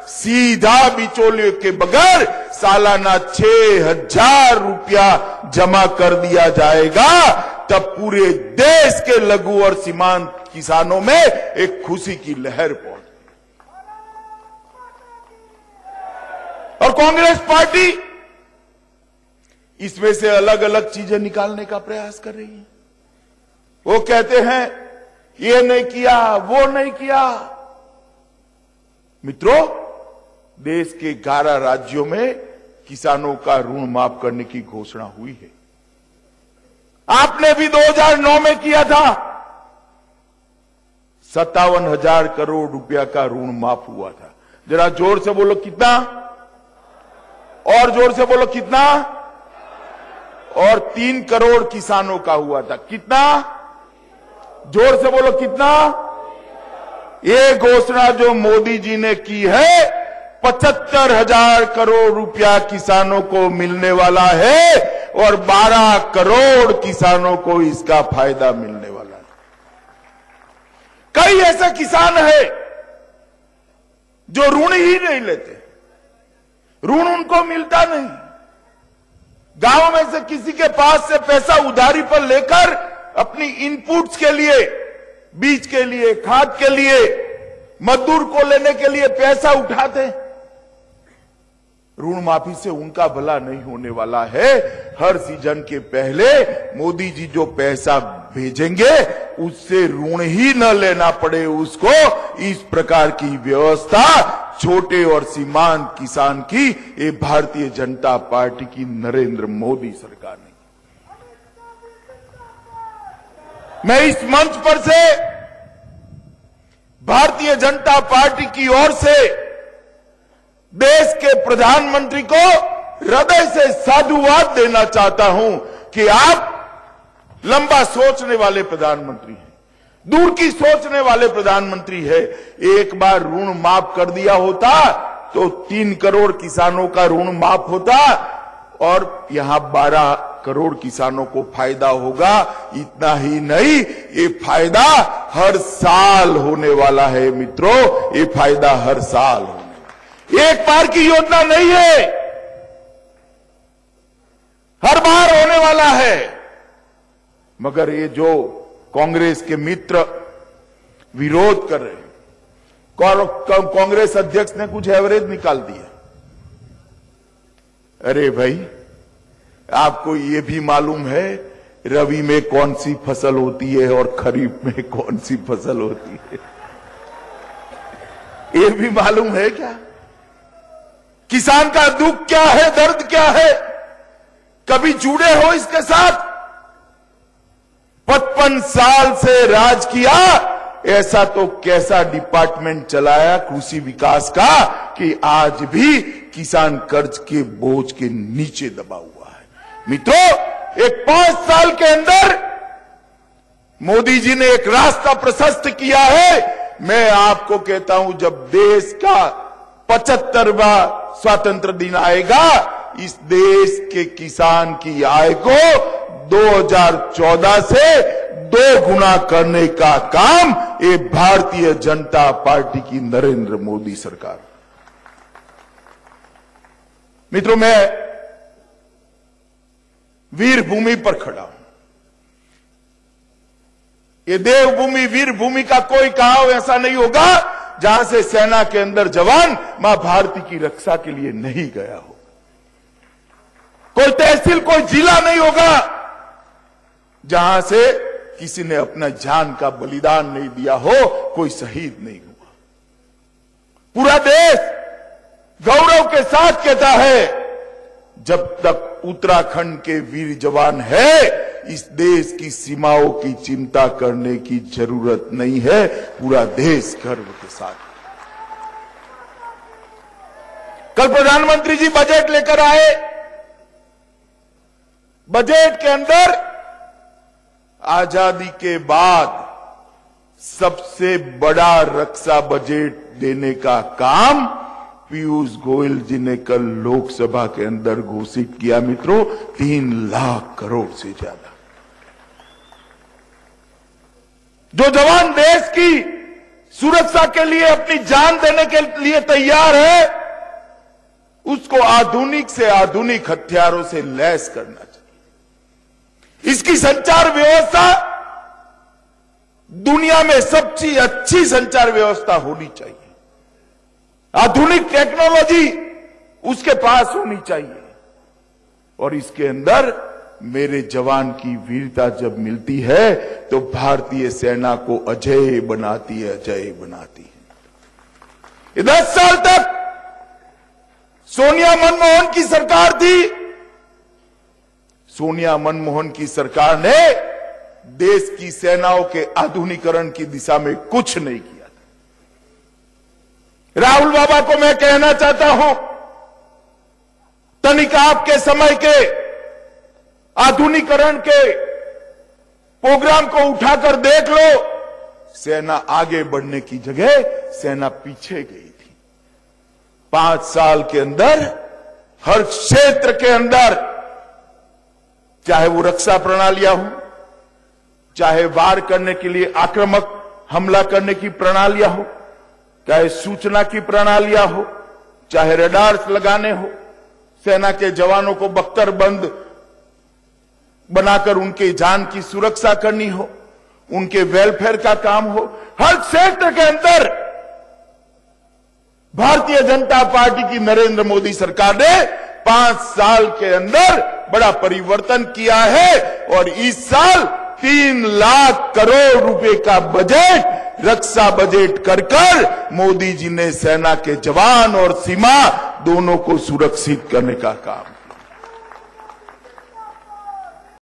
सीधा बिचौलियों के बगैर सालाना 6,000 रुपया जमा कर दिया जाएगा, तब पूरे देश के लघु और सीमांत किसानों में एक खुशी की लहर पहुंच। और कांग्रेस पार्टी इसमें से अलग अलग चीजें निकालने का प्रयास कर रही है। वो कहते हैं ये नहीं किया, वो नहीं किया। मित्रों, देश के 11 राज्यों में किसानों का ऋण माफ करने की घोषणा हुई है। आपने भी 2009 में किया था। 57,000 करोड़ रुपया का ऋण माफ हुआ था। जरा जोर से बोलो कितना, और जोर से बोलो कितना। और 3 करोड़ किसानों का हुआ था। कितना? जोर से बोलो कितना। ये घोषणा जो मोदी जी ने की है, 75,000 करोड़ रुपया किसानों को मिलने वाला है और 12 करोड़ किसानों को इसका फायदा मिलने वाला है। कई ऐसे किसान हैं जो ऋण ही नहीं लेते, ऋण उनको मिलता नहीं। गांव में से किसी के पास से पैसा उधारी पर लेकर अपनी इनपुट्स के लिए, बीज के लिए, खाद के लिए, मजदूर को लेने के लिए पैसा उठाते। ऋण माफी से उनका भला नहीं होने वाला है। हर सीजन के पहले मोदी जी जो पैसा भेजेंगे उससे ऋण ही न लेना पड़े उसको, इस प्रकार की व्यवस्था छोटे और सीमांत किसान की ये भारतीय जनता पार्टी की नरेंद्र मोदी सरकार ने। मैं इस मंच पर से भारतीय जनता पार्टी की ओर से देश के प्रधानमंत्री को हृदय से साधुवाद देना चाहता हूं कि आप लंबा सोचने वाले प्रधानमंत्री हैं, दूर की सोचने वाले प्रधानमंत्री है। एक बार ऋण माफ कर दिया होता तो 3 करोड़ किसानों का ऋण माफ होता और यहां 12 करोड़ किसानों को फायदा होगा। इतना ही नहीं, ये फायदा हर साल होने वाला है मित्रों, ये फायदा हर साल होने, एक बार की योजना नहीं है, हर बार होने वाला है। मगर ये जो कांग्रेस के मित्र विरोध कर रहे हैं, कांग्रेस अध्यक्ष ने कुछ एवरेज निकाल दिया। अरे भाई, आपको ये भी मालूम है रबी में कौन सी फसल होती है और खरीफ में कौन सी फसल होती है? ये भी मालूम है क्या? किसान का दुख क्या है, दर्द क्या है? कभी जुड़े हो इसके साथ? 55 साल से राज किया, ऐसा तो कैसा डिपार्टमेंट चलाया कृषि विकास का कि आज भी किसान कर्ज के बोझ के नीचे दबा हुआ है। मित्रों, एक 5 साल के अंदर मोदी जी ने एक रास्ता प्रशस्त किया है। मैं आपको कहता हूं, जब देश का 75वां स्वतंत्र दिन आएगा, इस देश के किसान की आय को 2014 से 2 गुना करने का काम ये भारतीय जनता पार्टी की नरेंद्र मोदी सरकार। मित्रों, मैं वीर भूमि पर खड़ा हूं। ये देवभूमि, वीर भूमि का कोई कहाव ऐसा नहीं होगा जहां से सेना के अंदर जवान मां भारती की रक्षा के लिए नहीं गया हो। कोई तहसील, कोई जिला नहीं होगा जहां से किसी ने अपना जान का बलिदान नहीं दिया हो, कोई शहीद नहीं हुआ। पूरा देश गौरव के साथ कहता है, जब तक उत्तराखंड के वीर जवान है, इस देश की सीमाओं की चिंता करने की जरूरत नहीं है। पूरा देश गर्व के साथ। कल प्रधानमंत्री जी बजट लेकर आए। बजट के अंदर आजादी के बाद सबसे बड़ा रक्षा बजट देने का काम पीयूष गोयल जी ने कल लोकसभा के अंदर घोषित किया। मित्रों, 3 लाख करोड़ से ज्यादा। जो जवान देश की सुरक्षा के लिए अपनी जान देने के लिए तैयार है, उसको आधुनिक से आधुनिक हथियारों से लैस करना चाहिए। इसकी संचार व्यवस्था दुनिया में सबसे अच्छी संचार व्यवस्था होनी चाहिए। आधुनिक टेक्नोलॉजी उसके पास होनी चाहिए और इसके अंदर मेरे जवान की वीरता जब मिलती है तो भारतीय सेना को अजेय बनाती है, अजेय बनाती है। ये 10 साल तक सोनिया मनमोहन की सरकार थी। सोनिया मनमोहन की सरकार ने देश की सेनाओं के आधुनिकीकरण की दिशा में कुछ नहीं किया था। राहुल बाबा को मैं कहना चाहता हूं, तनिक आपके समय के आधुनिकीकरण के प्रोग्राम को उठाकर देख लो, सेना आगे बढ़ने की जगह सेना पीछे गई थी। 5 साल के अंदर हर क्षेत्र के अंदर, चाहे वो रक्षा प्रणालियां हो, चाहे वार करने के लिए आक्रामक हमला करने की प्रणालियां हो, चाहे सूचना की प्रणालियां हो, चाहे रडार्स लगाने हो, सेना के जवानों को बख्तरबंद बनाकर उनके जान की सुरक्षा करनी हो, उनके वेलफेयर का काम हो, हर क्षेत्र के अंदर भारतीय जनता पार्टी की नरेंद्र मोदी सरकार ने 5 साल के अंदर बड़ा परिवर्तन किया है और इस साल 3 लाख करोड़ रुपए का बजट, रक्षा बजट कर मोदी जी ने सेना के जवान और सीमा दोनों को सुरक्षित करने का काम